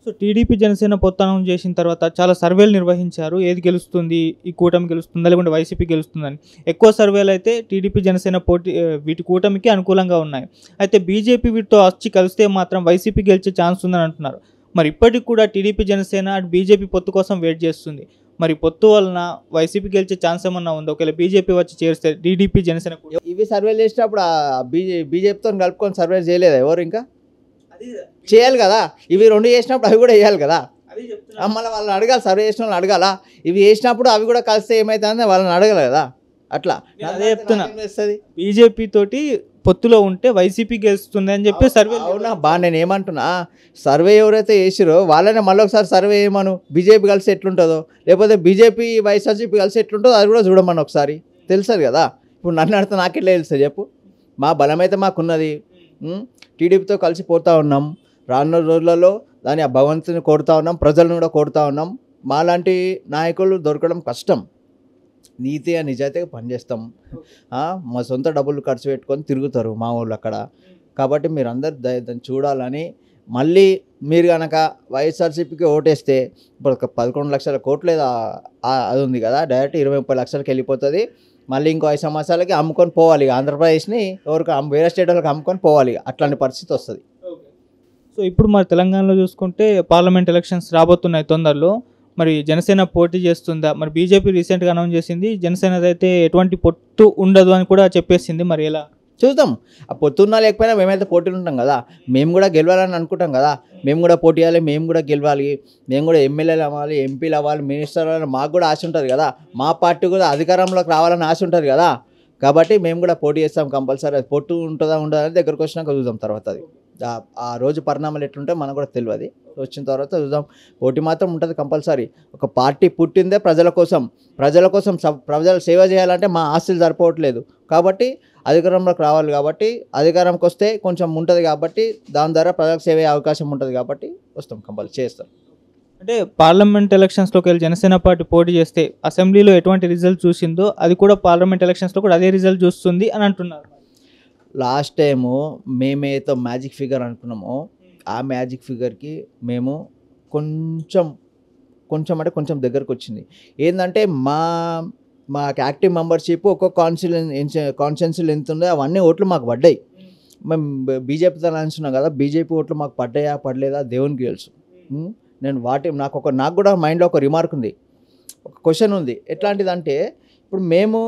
So TDP Janasena పొత్తనం చేసిన తర్వాత చాలా సర్వేలు నిర్వహించారు. ఏది గెలుస్తుంది, ఈ కూటమి గెలుస్తుందా లేకుంటే వైసీపీ గెలుస్తుందని. ఎక్కువ సర్వేలు అయితే టీడీపీ జనసేన వీటి కూటమికి అనుకూలంగా ఉన్నాయి. అయితే బీజేపీ వీటితో వచ్చి కలిస్తే మాత్రం వైసీపీ గెలిచే ఛాన్స్ ఉందని అంటున్నారు. మరి ఇప్పటికి కూడా టీడీపీ జనసేన బీజేపీ పొత్తు కోసం వెయిట్ చేస్తుంది. మరి పొత్తు వలన వైసీపీ గెలిచే ఛాన్స్ ఏమన్నా ఉందో? ఒకవేళ బీజేపీ వచ్చి చేస్తే టీడీపీ జనసేన ఇవి సర్వేలు చేసినప్పుడు బీజేపీతో కలుపుకొని సర్వేలు చేయలేదా ఎవరు? ఇంకా చేయాలి కదా. ఇవి రెండు చేసినప్పుడు అవి కూడా వేయాలి కదా. మళ్ళీ వాళ్ళని అడగాలి, సర్వే చేసిన వాళ్ళని అడగాల. ఇవి వేసినప్పుడు అవి కూడా కలిస్తే ఏమవుతుందని వాళ్ళని అడగాలి కదా. అట్లా అదే చెప్తున్నా. బీజేపీ తోటి పొత్తులో ఉంటే వైసీపీ గెలుస్తుంది అని చెప్పి సర్వే. అవునా బా, నేను ఏమంటున్నా, సర్వే ఎవరైతే చేసిరో వాళ్ళనే మళ్ళీ ఒకసారి సర్వే చేయమను. బీజేపీ కలిసి ఎట్లుంటుందో, లేకపోతే బీజేపీ వైఎస్ఆర్సీపీ కలిసి ఎట్లుంటుందో అది కూడా చూడమని ఒకసారి. తెలుస్తుంది కదా. ఇప్పుడు నన్ను అడితే నాకెట్లా తెలుస్తుంది చెప్పు? మా బలమైతే మాకున్నది. టీడీపీతో కలిసి పోతూ ఉన్నాం. రానున్న రోజులలో దాని ఆ భగవంతుని కోరుతూ ఉన్నాం, ప్రజలను కూడా కోరుతూ ఉన్నాం. మాలాంటి నాయకులు దొరకడం కష్టం. నీతిగా నిజాయితీగా పనిచేస్తాం. మా సొంత డబ్బులు ఖర్చు పెట్టుకొని తిరుగుతారు మా వాళ్ళు అక్కడ. కాబట్టి మీరు అందరు దాన్ని చూడాలని. మళ్ళీ మీరు కనుక వైఎస్ఆర్సీపీకి ఓటేస్తే ఇప్పుడు 11 లక్షల కోట్లు అది ఉంది కదా, డైరెక్ట్ 20-30 లక్షలకి వెళ్ళిపోతుంది. మళ్ళీ ఇంకో 5 సంవత్సరాలకి అమ్ముకొని పోవాలి. ఆంధ్రప్రదేశ్ని ఎవరికి వేరే స్టేట్ వాళ్ళకి అమ్ముకొని పోవాలి. అట్లాంటి పరిస్థితి వస్తుంది. సో ఇప్పుడు మరి తెలంగాణలో చూసుకుంటే పార్లమెంట్ ఎలక్షన్స్ రాబోతున్నాయి తొందరలో. మరి జనసేన పోటీ చేస్తుందా? మరి బీజేపీ రీసెంట్గా అనౌన్స్ చేసింది జనసేనది అయితే ఎటువంటి పొత్తు ఉండదు అని కూడా చెప్పేసింది. మరి ఎలా చూద్దాం. ఆ పొత్తున్నా లేకపోయినా మేమైతే పోటీలు ఉంటాం కదా. మేము కూడా గెలవాలని అనుకుంటాం కదా. మేము కూడా పోటీ చేయాలి, మేము కూడా గెలవాలి, మేము కూడా ఎమ్మెల్యేలు అవ్వాలి, ఎంపీలు అవ్వాలి, మినిస్టర్ అవ్వాలి. మాకు కూడా ఆశ ఉంటుంది కదా. మా పార్టీ కూడా అధికారంలోకి రావాలని ఆశ ఉంటుంది కదా. కాబట్టి మేము కూడా పోటీ చేస్తాం కంపల్సరీ. అది పొట్టు ఉంటుందా ఉండదా అని దగ్గరకు వచ్చినాక చూద్దాం. తర్వాత అది ఆ రోజు పరిణామాలు ఎట్లుంటే మనకు కూడా తెలియదు. వచ్చిన తర్వాత చూద్దాం. పోటీ మాత్రం ఉంటుంది కంపల్సరీ. ఒక పార్టీ పుట్టిందే ప్రజల కోసం. ప్రజల సేవ చేయాలంటే మా ఆస్తులు సరిపోవట్లేదు. కాబట్టి అధికారంలోకి రావాలి. కాబట్టి అధికారంకి వస్తే కొంచెం ఉంటుంది. కాబట్టి దాని ద్వారా ప్రజలకు సేవ అయ్యే అవకాశం ఉంటుంది. కాబట్టి వస్తాం, కంపల్సరీ చేస్తాం. అంటే పార్లమెంట్ ఎలక్షన్స్లోకి వెళ్ళి జనసేన పార్టీ పోటీ చేస్తే అసెంబ్లీలో ఎటువంటి రిజల్ట్ చూసిందో అది కూడా పార్లమెంట్ ఎలక్షన్స్లో కూడా అదే రిజల్ట్ చూస్తుంది అని అంటున్నారు. లాస్ట్ టైము మేమేతో మ్యాజిక్ ఫిగర్ అనుకున్నామో ఆ మ్యాజిక్ ఫిగర్కి మేము కొంచెం దగ్గరకు వచ్చింది. ఏంటంటే మాకు యాక్టివ్ మెంబర్షిప్ ఒక్కొక్క కాన్స్టిట్యున్సీలు ఎంత ఉందో అవన్నీ ఓట్లు మాకు పడ్డాయి. మేము బీజేపీతో అంటున్నాం కదా, బీజేపీ ఓట్లు మాకు పడ్డాయా పడలేదా దేవునికి తెలుసు. నాకు కూడా మైండ్లో ఒక రిమార్క్ ఉంది, ఒక క్వశ్చన్ ఉంది. ఎట్లాంటిదంటే ఇప్పుడు మేము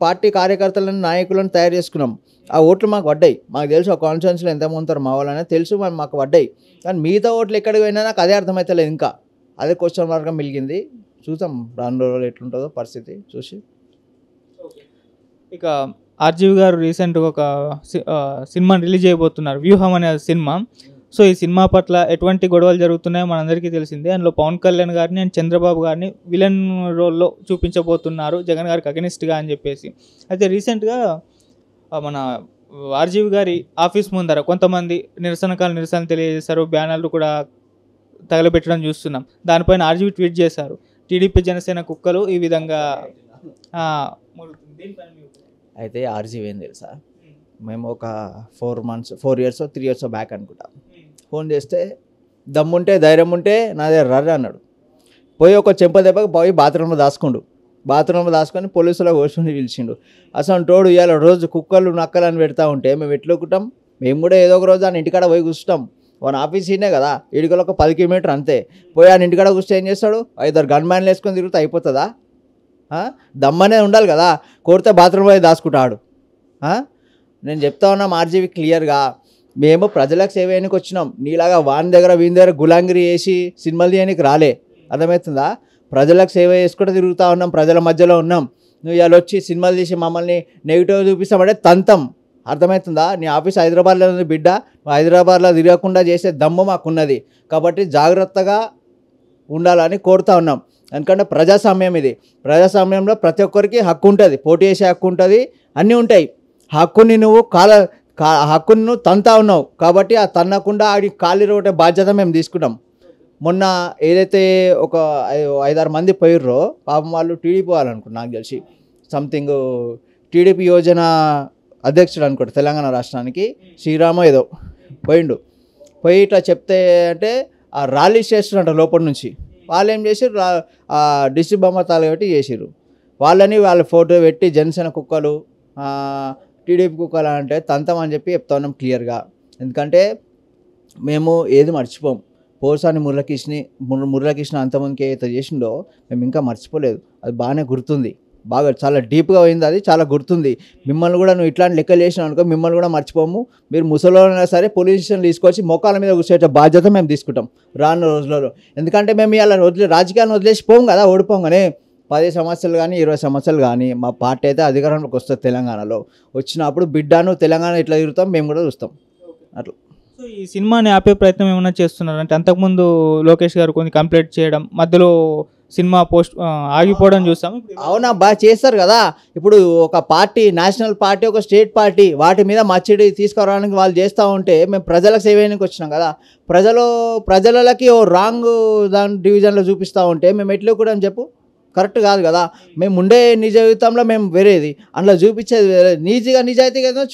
పార్టీ కార్యకర్తలను నాయకులను తయారు చేసుకున్నాం. ఆ ఓట్లు మాకు పడ్డాయి. మాకు తెలుసు ఆ కాన్స్టిట్యున్సీలో ఎంతమంది ఉంటారు మా వాళ్ళనే తెలుసు, మాకు పడ్డాయి. కానీ మిగతా ఓట్లు ఎక్కడికి పోయినా నాకు అదే అర్థమవుతలేదు. ఇంకా అదే క్వశ్చన్ మార్గం మిగిలింది. చూద్దాం రాను రోజులు ఎట్లుంటుందో పరిస్థితి చూసి. ఇక ఆర్జీవి గారు రీసెంట్గా ఒక సినిమాని రిలీజ్ చేయబోతున్నారు, వ్యూహం అనే సినిమా. సో ఈ సినిమా పట్ల ఎటువంటి గొడవలు జరుగుతున్నాయో మనందరికీ తెలిసిందే. అందులో పవన్ కళ్యాణ్ గారిని అండ్ చంద్రబాబు గారిని విలన్ రోల్లో చూపించబోతున్నారు జగన్ గారికి అగెనిస్ట్గా అని చెప్పేసి. అయితే రీసెంట్గా మన ఆర్జీవి గారి ఆఫీస్ ముందర కొంతమంది నిరసన తెలియజేశారు. బ్యానర్లు కూడా తగలబెట్టడం చూస్తున్నాం. దానిపైన ఆర్జీవి ట్వీట్ చేశారు, టీడీపీ జనసేన కుక్కలు ఈ విధంగా. అయితే ఆర్జీవి ఏం తెలుసా, మేము ఒక 4 years 3 years బ్యాక్ అనుకుంటా ఫోన్ చేస్తే దమ్ముంటే ధైర్యం ఉంటే నా దగ్గర రర్ర అన్నాడు. పోయి ఒక చెంప దెబ్బకి పోయి బాత్రూంలో దాచుకొని పోలీసులో కూర్చొని పిలిచిండు. అసలు తోడు ఇవాళ రోజు కుక్కలు నక్కలు అని పెడతా ఉంటే మేము ఎట్లుకుంటాం? మేము కూడా ఏదో ఒక రోజు ఆయన ఇంటికాడ పోయి కూర్చుంటాం. వన్ ఆఫీస్ ఇన్నే కదా, ఇడికలో ఒక 10 కిలోమీటర్ అంతే. పోయి ఆయన ఇంటికాడ కూర్చొని ఏం చేస్తాడు? 5 గన్ మ్యాన్లు వేసుకొని తిరుగుతూ అయిపోతుందా? దమ్మనే ఉండాలి కదా. కొడితే బాత్రూంలో పోయి దాచుకుంటాడు. నేను చెప్తా ఉన్నాం ఆర్జీవి క్లియర్గా, మేము ప్రజలకు సేవ చేయడానికి వచ్చినాం. నీలాగా వీని దగ్గర గులాంగిరి వేసి సినిమాలు తీయడానికి రాలే. అర్థమవుతుందా? ప్రజలకు సేవ చేసుకుంటూ తిరుగుతూ ఉన్నాం, ప్రజల మధ్యలో ఉన్నాం. నువ్వు ఇవాళ వచ్చి సినిమాలు తీసి మమ్మల్ని నెగిటివ్ చూపిస్తామంటే తంతం. అర్థమవుతుందా? నీ ఆఫీస్ హైదరాబాద్లో ఉంది బిడ్డ, నువ్వు హైదరాబాద్లో తిరగకుండా చేసే దమ్ము మాకున్నది. కాబట్టి జాగ్రత్తగా ఉండాలని కోరుతూ ఉన్నాం. ఎందుకంటే ప్రజాస్వామ్యం ఇది. ప్రజాస్వామ్యంలో ప్రతి ఒక్కరికి హక్కు ఉంటుంది, పోటీ చేసే హక్కు ఉంటుంది, అన్నీ ఉంటాయి. హక్కుని నువ్వు తంతా ఉన్నావు. కాబట్టి ఆ తన్నకుండా ఆడి కాలి ఒకటే బాధ్యత మేము తీసుకుంటాం. మొన్న ఏదైతే ఒక 5-6 మంది పోయిర్రో పాపం వాళ్ళు టీడీపీ వాళ్ళనుకుంటు, నాకు తెలిసి సంథింగ్ టీడీపీ యోజన అధ్యక్షుడు అనుకోండి తెలంగాణ రాష్ట్రానికి, శ్రీరామ ఏదో పోయి ఇట్లా చెప్తే అంటే ఆ ర్యాలీ చేస్తున్నట్టు లోపల నుంచి వాళ్ళు ఏం చేసి డిస్టి బొమ్మ తాలబెట్టి చేసిర్రు. వాళ్ళ ఫోటో పెట్టి జనసేన కుక్కలు టీడీపీ కుక్కలు అంటే తంతం అని చెప్పి చెప్తా ఉన్నాం క్లియర్గా. ఎందుకంటే మేము ఏది మర్చిపోం. పోసాని మురళకృష్ణ అంతమందికి ఏదైతే చేసిండో మేము ఇంకా మర్చిపోలేదు. అది బాగానే గుర్తుంది, బాగా చాలా డీప్గా పోయింది, అది చాలా గుర్తుంది. మిమ్మల్ని కూడా నువ్వు ఇట్లాంటి లెక్కలు చేసినావు అనుకో మిమ్మల్ని కూడా మర్చిపోము. మీరు ముసలినా సరే పోలీస్ స్టేషన్ తీసుకొచ్చి మోకాల మీద కూర్చోచ్చే బాధ్యత మేము తీసుకుంటాం రానున్న రోజులలో. ఎందుకంటే మేము ఇలా రాజకీయాలను వదిలేసి పోం కదా, ఓడిపోగానే 10 సంవత్సరాలు కానీ 20 సంవత్సరాలు కానీ మా పార్టీ అయితే అధికారంలోకి వస్తుంది తెలంగాణలో. వచ్చినప్పుడు బిడ్డను తెలంగాణ ఇట్లా తిరుగుతాం, మేము కూడా చూస్తాం అట్లా. సో ఈ సినిమాని ఆపే ప్రయత్నం ఏమైనా చేస్తున్నారు అంటే? అంతకుముందు లోకేష్ గారు కొన్ని కంప్లైంట్ చేయడం, మధ్యలో సినిమా ఆగిపోవడం చూస్తాం. అవునా, బాగా చేస్తారు కదా. ఇప్పుడు ఒక పార్టీ, నేషనల్ పార్టీ, ఒక స్టేట్ పార్టీ, వాటి మీద మచ్చడి తీసుకురావడానికి వాళ్ళు చేస్తూ ఉంటే మేము ప్రజలకు సేవ చేయడానికి వచ్చినాం కదా. ప్రజలకి ఓ రాంగ్ దాని డివిజన్లో చూపిస్తూ ఉంటే మేము ఎట్లా కూడా అని చెప్పు, కరెక్ట్ కాదు కదా. మేము ఉండే నిజ జీవితంలో మేము వేరేది, అందులో చూపించేది వేరే. నిజాయితీగా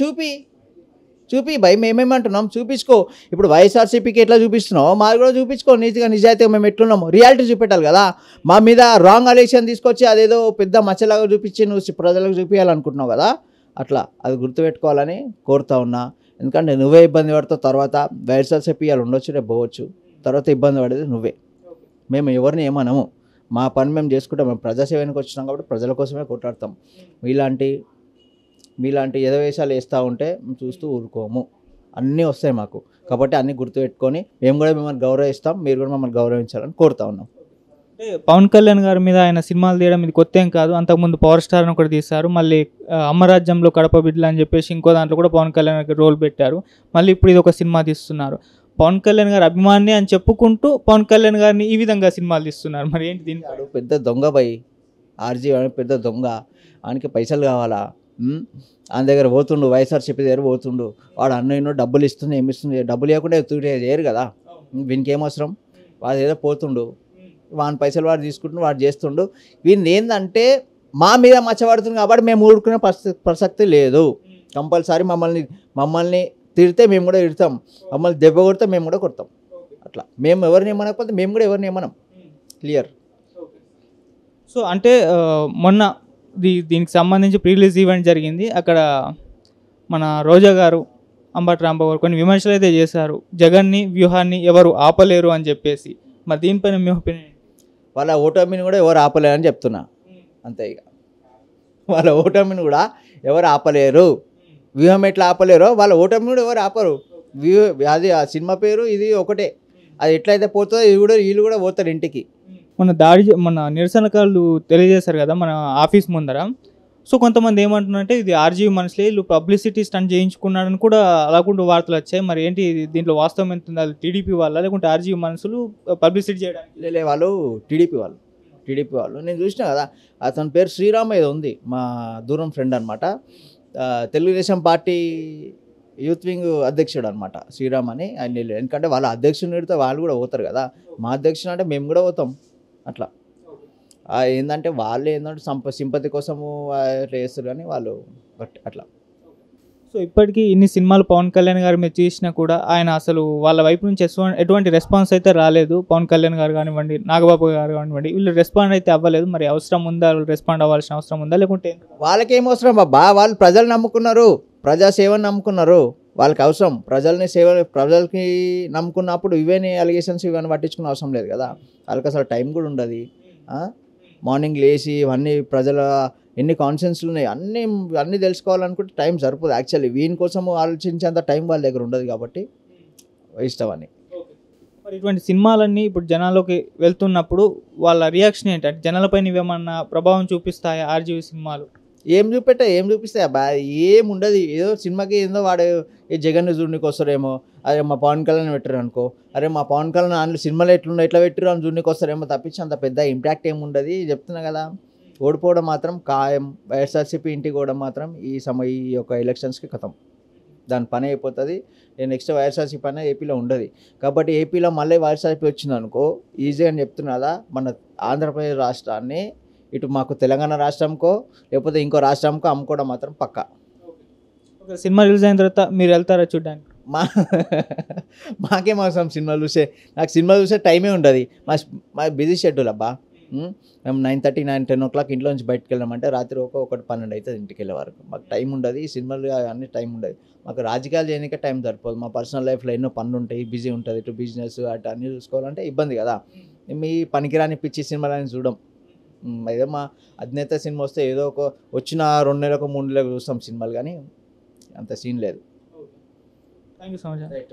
చూపి భయ్, మేమేమంటున్నాం, చూపించుకో. ఇప్పుడు వైఎస్ఆర్సీపీకి ఎట్లా చూపిస్తున్నావు మాది కూడా చూపించుకో. నిజాయితీగా మేము ఎట్లున్నాము రియాలిటీ చూపెట్టాలి కదా. మా మీద రాంగ్ అలెక్షన్ తీసుకొచ్చి అదేదో పెద్ద మచ్చలాగా చూపించి నువ్వు ప్రజలకు చూపించాలనుకుంటున్నావు కదా. అట్లా అది గుర్తుపెట్టుకోవాలని కోరుతా ఉన్నా. ఎందుకంటే నువ్వే ఇబ్బంది పడతావు, తర్వాత వైఎస్ఆర్సీపీ వాళ్ళు ఉండొచ్చు, రేపు పోవచ్చు, తర్వాత ఇబ్బంది పడేది నువ్వే. మేము ఎవరిని ఏమనము, మా పని మేము చేసుకుంటాం. మేము ప్రజాసేవనికి వచ్చినాం కాబట్టి ప్రజల కోసమే కొట్లాడతాం. మీలాంటి ఎదవేశాలు వేస్తూ ఉంటే మేము చూస్తూ ఊరుకోము. అన్నీ వస్తాయి మాకు, కాబట్టి అన్నీ గుర్తుపెట్టుకొని మేము కూడా మిమ్మల్ని గౌరవిస్తాం, మీరు కూడా మమ్మల్ని గౌరవించాలని కోరుతా ఉన్నాం. అంటే పవన్ కళ్యాణ్ గారి మీద ఆయన సినిమాలు తీయడం ఇది కొత్త ఏం కాదు. అంతకుముందు పవర్ స్టార్ అని ఒకటి తీశారు, మళ్ళీ అమ్మరాజ్యంలో కడప బిడ్డలు అని చెప్పేసి ఇంకో దాంట్లో కూడా పవన్ కళ్యాణ్ గారికి రోల్ పెట్టారు. మళ్ళీ ఇప్పుడు ఇది ఒక సినిమా తీస్తున్నారు. పవన్ కళ్యాణ్ గారు అభిమాని అని చెప్పుకుంటూ పవన్ కళ్యాణ్ గారిని ఈ విధంగా సినిమాలు తీస్తున్నారు. మరి ఏంటి దీనికి? పెద్ద దొంగ బై ఆర్జీ పెద్ద దొంగ, ఆయనకి పైసలు కావాలా, ఆయన దగ్గర పోతుండు, వైఎస్ఆర్సీపీ దగ్గర పోతుండు. వాడు అన్నయ్యనో డబ్బులు ఇస్తుంది, ఏమి ఇస్తుంది, డబ్బులు లేకుండా చేయరు కదా. వీనికి ఏమవసరం, వాడు ఏదో పోతుండు, వాని పైసలు వాడు తీసుకుంటుండు, వాడు చేస్తుండు. వీని ఏంటంటే మా మీద మచ్చబడుతుంది కాబట్టి మేము ఊరుకునే ప్రసక్తి లేదు. కంపల్సరీ మమ్మల్ని తిడితే మేము కూడా తిడతాం, మమ్మల్ని దెబ్బ కొడితే మేము కూడా కొడతాం. అట్లా మేము ఎవరిని ఏమనకపోతే మేము కూడా ఎవరిని ఏమనం, క్లియర్. సో అంటే మొన్న దీనికి సంబంధించి ప్రీ రిలీజ్ ఈవెంట్ జరిగింది. అక్కడ మన రోజా గారు, అంబటి రాంబాబు గారు కొన్ని విమర్శలు అయితే చేశారు. జగన్ని వ్యూహాన్ని ఎవరు ఆపలేరు అని చెప్పేసి. మరి దీనిపైన మీ ఒపీనియన్? వాళ్ళ ఓటమిని కూడా ఎవరు ఆపలేరు అని చెప్తున్నా, అంతే. ఇక వాళ్ళ ఓటమిని కూడా ఎవరు ఆపలేరు, వ్యూహం ఎట్లా ఆపలేరో వాళ్ళ ఓటమిని కూడా ఎవరు ఆపరు. అది ఆ సినిమా పేరు ఇది ఒకటే, అది ఎట్లయితే పోతుందో వీళ్ళు కూడా పోతారు ఇంటికి. మన నిరసనకారులు తెలియజేశారు కదా మన ఆఫీస్ ముందర. సో కొంతమంది ఏమంటున్నారంటే ఇది ఆర్జీవీ మనుషులే, వీళ్ళు పబ్లిసిటీ స్టంట్ చేయించుకున్నారని కూడా అలాగూ వార్తలు వచ్చాయి. మరి ఏంటి దీంట్లో వాస్తవం ఎంత ఉంది? అది టీడీపీ వాళ్ళ లేకుంటే ఆర్జీవీ మనుషులు పబ్లిసిటీ చేయడానికి? వాళ్ళు టీడీపీ వాళ్ళు నేను చూసిన కదా. అతని పేరు శ్రీరామ్ ఏదో ఉంది, మా దూరం ఫ్రెండ్ అనమాట. తెలుగుదేశం పార్టీ యూత్ వింగ్ అధ్యక్షుడు అనమాట శ్రీరామ్ అని. ఆయన ఎందుకంటే వాళ్ళ అధ్యక్షుని పెడితే వాళ్ళు కూడా పోతారు కదా. మా అధ్యక్షుడు అంటే మేము కూడా పోతాం. అట్లా ఏంటంటే వాళ్ళు ఏంటంటే సింపతి కోసము అట్లా చేస్తారు కానీ వాళ్ళు అట్లా. సో ఇప్పటికీ ఇన్ని సినిమాలు పవన్ కళ్యాణ్ గారి మీద చేసినా కూడా ఆయన అసలు వాళ్ళ వైపు నుంచి ఎటువంటి రెస్పాన్స్ అయితే రాలేదు. పవన్ కళ్యాణ్ గారు కానివ్వండి, నాగబాబు గారు కానివ్వండి, వీళ్ళు రెస్పాండ్ అయితే అవ్వలేదు. మరి అవసరం ఉందా, వాళ్ళు రెస్పాండ్ అవ్వాల్సిన అవసరం ఉందా లేకుంటే? వాళ్ళకేం అవసరం బాబా, వాళ్ళు ప్రజలు నమ్ముకున్నారు, ప్రజాసేవను నమ్ముకున్నారు. వాళ్ళకి అవసరం ప్రజలకి నమ్ముకున్నప్పుడు ఇవేని అలిగేషన్స్ ఇవన్నీ పట్టించుకునే అవసరం లేదు కదా. వాళ్ళకి అసలు టైం కూడా ఉండదు. మార్నింగ్ లేచి ఇవన్నీ ప్రజల ఎన్ని కాన్షియన్స్లు ఉన్నాయి అన్నీ తెలుసుకోవాలనుకుంటే టైం సరిపోదు. యాక్చువల్లీ వీని కోసం ఆలోచించేంత టైం వాళ్ళ దగ్గర ఉండదు కాబట్టి ఇష్టం అని. మరి ఇటువంటి సినిమాలన్నీ ఇప్పుడు జనాల్లోకి వెళ్తున్నప్పుడు వాళ్ళ రియాక్షన్ ఏంటంటే జనాలపైన ఇవేమన్నా ప్రభావం చూపిస్తాయా ఆర్జీవీ సినిమాలు? ఏం చూపిస్తాయి అబ్బా, ఏముండదు. ఏదో సినిమాకి ఏదో వాడు ఏ జగన్ చూడడానికి వస్తారేమో, అరే మా పవన్ కళ్యాణ్ పెట్టారు అనుకో, అరే మా పవన్ కళ్యాణ్ అందులో సినిమాలు ఎట్లా పెట్టారు అని చూడడానికి వస్తారేమో తప్పించి అంత పెద్ద ఇంపాక్ట్ ఏముండదు. చెప్తున్నా కదా, ఓడిపోవడం మాత్రం ఖాయం. వైఎస్ఆర్సీపీ ఇంటికి పోవడం మాత్రం ఈ యొక్క ఎలక్షన్స్కి కథం, దాని పని అయిపోతుంది. నెక్స్ట్ వైఎస్ఆర్సీపీ పని ఏపీలో ఉండదు. కాబట్టి ఏపీలో మళ్ళీ వైఎస్ఆర్సీపీ వచ్చింది అనుకో ఈజీ అని చెప్తున్నదా, మన ఆంధ్రప్రదేశ్ రాష్ట్రాన్ని ఇటు మాకు తెలంగాణ రాష్ట్రంకో లేకపోతే ఇంకో రాష్ట్రంకో అమ్ముకోవడం మాత్రం పక్కా. సినిమా రిలీజ్ అయిన తర్వాత మీరు వెళ్తారా చూడడానికి? మా మాకేం అవసరం సినిమాలు చూసే, నాకు సినిమా చూసే టైమే ఉంటుంది. మా బిజీ షెడ్యూల్ అబ్బా. మేము 9:30, 10 o'clock ఇంట్లో నుంచి బయటకు వెళ్ళామంటే రాత్రి 1-12 అవుతుంది ఇంటికి వెళ్ళే వరకు. మాకు టైం ఉండదు, ఈ సినిమాలు అన్నీ టైం ఉండదు. మాకు రాజకీయాలు చేయడానికే టైం సరిపోదు. మా పర్సనల్ లైఫ్లో ఎన్నో పనులు ఉంటాయి, బిజీ ఉంటుంది, ఇటు బిజినెస్ అటు అన్నీ చూసుకోవాలంటే ఇబ్బంది కదా. మీ పనికిరాని పిచ్చి సినిమాలని చూడం. ఏదో మా అధినేత సినిమా వస్తే ఏదో ఒక వచ్చిన 2 నెలలకు 3 నెలలకు చూస్తాం సినిమాలు, కానీ అంత సీన్ లేదు. Thank you so much. Right right